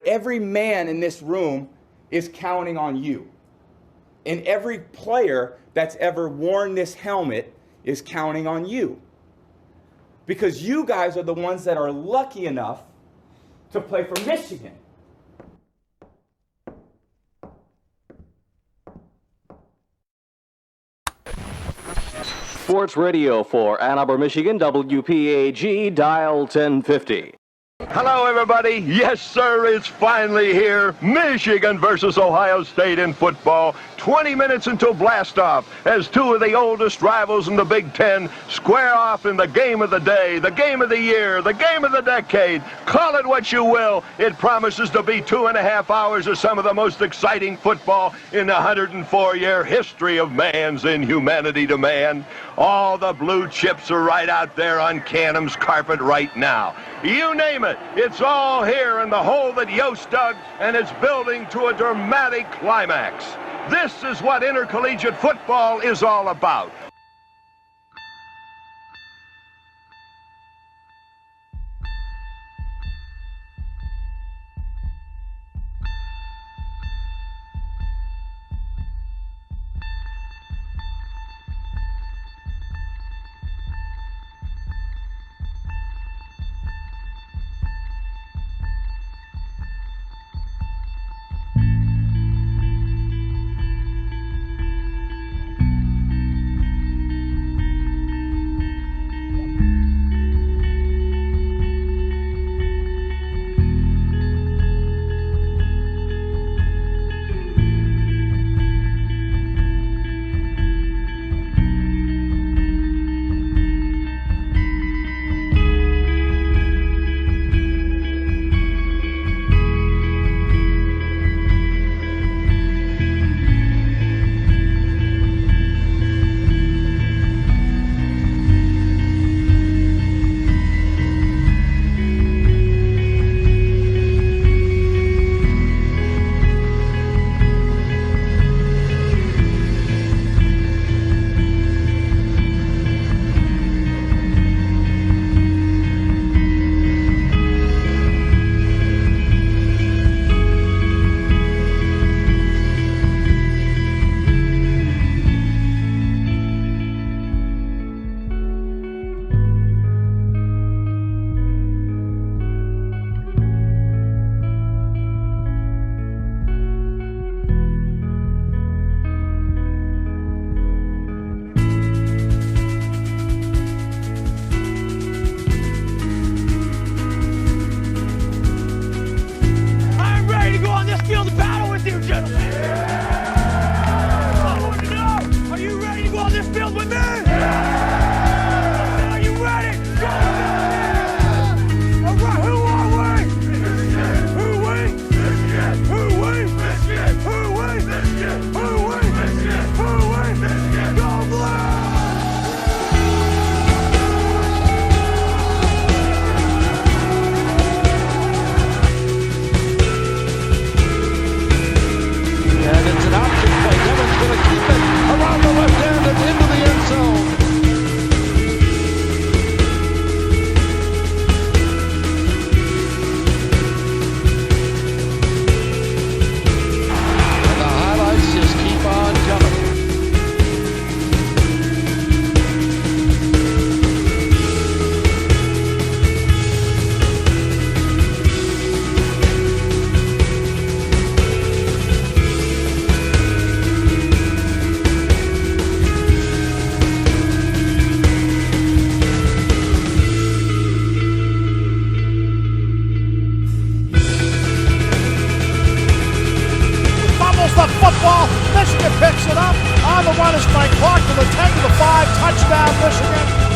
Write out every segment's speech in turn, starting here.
Every man in this room is counting on you. And every player that's ever worn this helmet is counting on you. Because you guys are the ones that are lucky enough to play for Michigan. Sports Radio for Ann Arbor, Michigan, WPAG, dial 1050. Hello, everybody. Yes, sir, it's finally here. Michigan versus Ohio State in football. 20 minutes until blastoff as two of the oldest rivals in the Big Ten square off in the game of the day, the game of the year, the game of the decade. Call it what you will. It promises to be 2.5 hours of some of the most exciting football in the 104-year history of man's inhumanity to man. All the blue chips are right out there on Canham's carpet right now. You name it, it's all here in the hole that Yost dug, and it's building to a dramatic climax. This is what intercollegiate football is all about. football. Michigan picks it up. On the run is Frank Clark to the 10 to the 5. Touchdown, Michigan.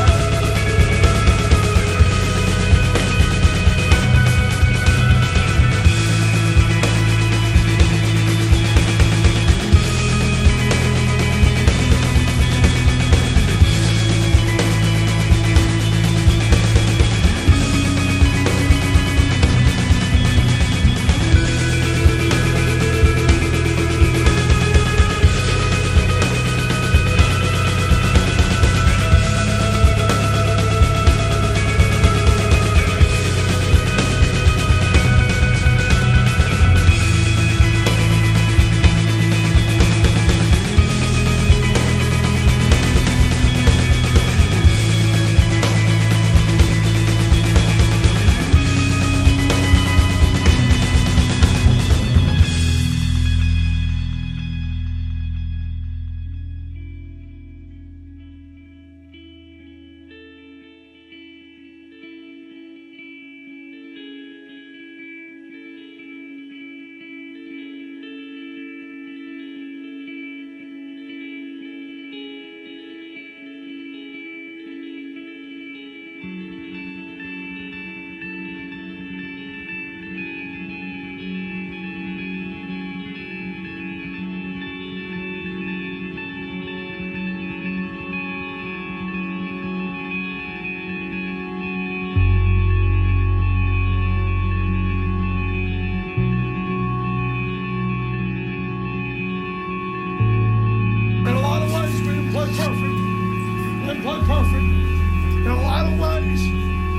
didn't play perfect. In a lot of ways,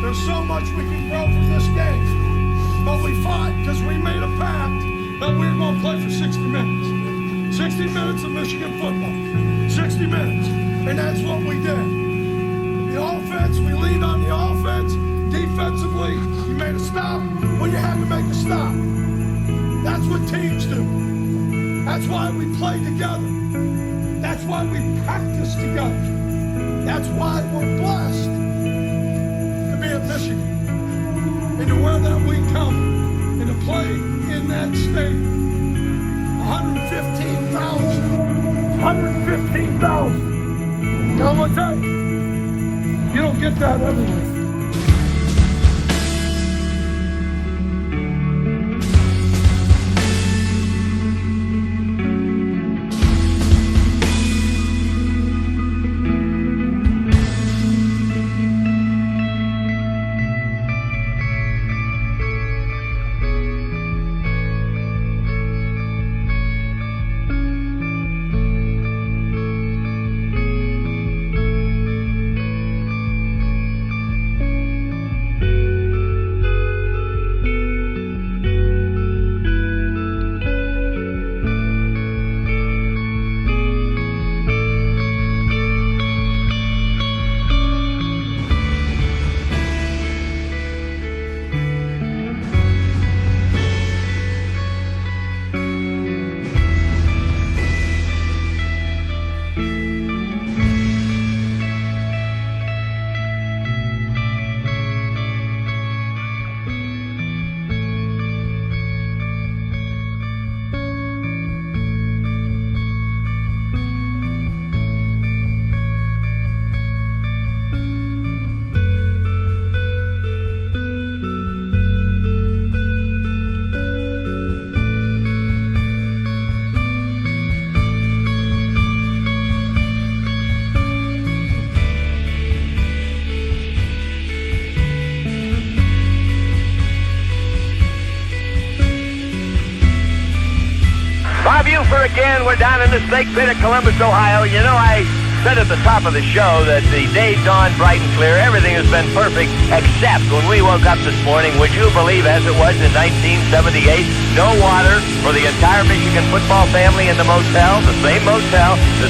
there's so much we can grow from this game. But we fought because we made a pact that we were going to play for 60 minutes. 60 minutes of Michigan football. 60 minutes. And that's what we did. The offense, we leaned on the offense. Defensively, you made a stop when you had to make a stop. That's what teams do. That's why we play together. That's why we practice together. That's why we're blessed to be at Michigan and to wear that wing helmet and to play in that stadium. 115,000. 115,000. I'm gonna tell you, you don't get that everywhere. Bob Ufer again. We're down in the snake pit of Columbus, Ohio. You know, I said at the top of the show that the day dawned bright and clear. Everything has been perfect, except when we woke up this morning, would you believe, as it was in 1978, no water for the entire Michigan football family in the motel, the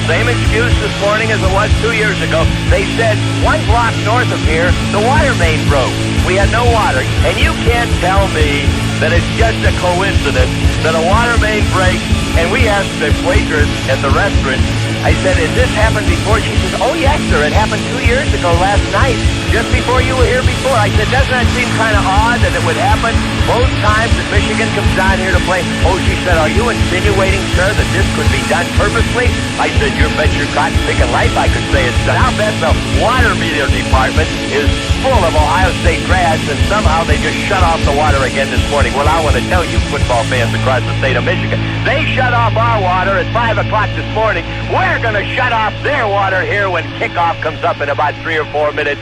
same excuse this morning as it was 2 years ago. They said 1 block north of here, the water main broke. We had no water. And you can't tell me that it's just a coincidence that a water main breaks. And we asked the waitress at the restaurant, I said, has this happened before? She says, oh, yes, sir. It happened 2 years ago last night, just before you were here before. I said, doesn't that seem kind of odd that it would happen both times that Michigan comes down here to play? Oh, she said, are you insinuating, sir, that this could be done purposely? I said, you bet your cotton picking life I could say it's done. I'll bet the water meter department is full of Ohio State grads, and somehow they just shut off the water again this morning. Well, I want to tell you football fans across the state of Michigan, they shut off our water at 5 o'clock this morning. We're going to shut off their water here when kickoff comes up in about 3 or 4 minutes.